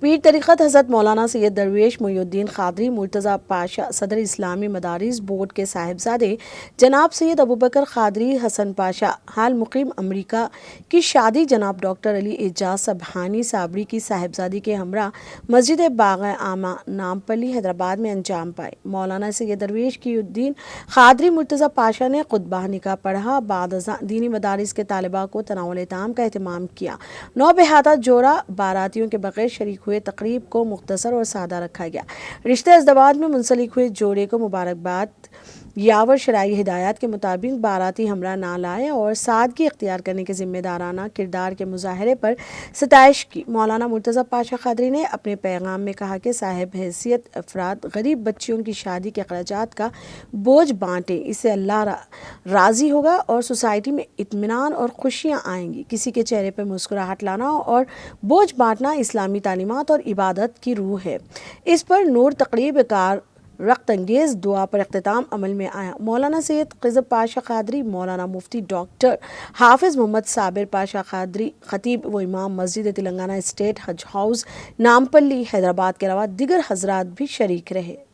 پیر طریقت حضرت مولانا سید درویش محی الدین قادری مرتضی پاشا صدر اسلامی مدارس بورڈ کے صاحبزادے جناب سید ابوبکر قادری حسن پاشا حال مقیم امریکہ کی شادی جناب ڈاکٹر علی اعجاز سبحانی صابری کی صاحبزادی کے ہمراہ مسجد باغ عامہ نامپلی حیدرآباد میں انجام پائے۔ مولانا سید درویش محی الدین قادری مرتضی پاشا نے خطبہ نکاح پڑھا، بعد ازاں دینی مدارس کے طالبہ کو تناول طعام کا اہتمام کیا۔ نو بہادہ جوڑا باراتیوں کے بغیر شریک ہوئے تقریب کو مختصر اور سادہ رکھا گیا۔ رشتے ازدواج میں منسلک ہوئے جوڑے کو مبارکباد یاور شرعی ہدایات کے مطابق باراتی ہمراہ نہ لائے اور سادگی اختیار کرنے کے ذمہ دارانہ کردار کے مظاہرے پر ستائش کی۔ مولانا مرتضی پاشا قادری نے اپنے پیغام میں کہا کہ صاحب حیثیت افراد غریب بچیوں کی شادی کے اخراجات کا بوجھ بانٹیں، اس سے اللہ راضی ہوگا اور سوسائٹی میں اطمینان اور خوشیاں آئیں گی۔ کسی کے چہرے پر مسکراہٹ لانا اور بوجھ بانٹنا اسلامی تعلیمات اور عبادت کی روح ہے۔ اس پر نور تقریب کار رخت انگیز دعا پر اختتام عمل میں آیا۔ مولانا سید خضر پاشا قادری، مولانا مفتی ڈاکٹر حافظ محمد صابر پاشا قادری خطیب و امام مسجد تلنگانہ اسٹیٹ حج ہاؤس نامپلی حیدرآباد کے علاوہ دیگر حضرات بھی شریک رہے۔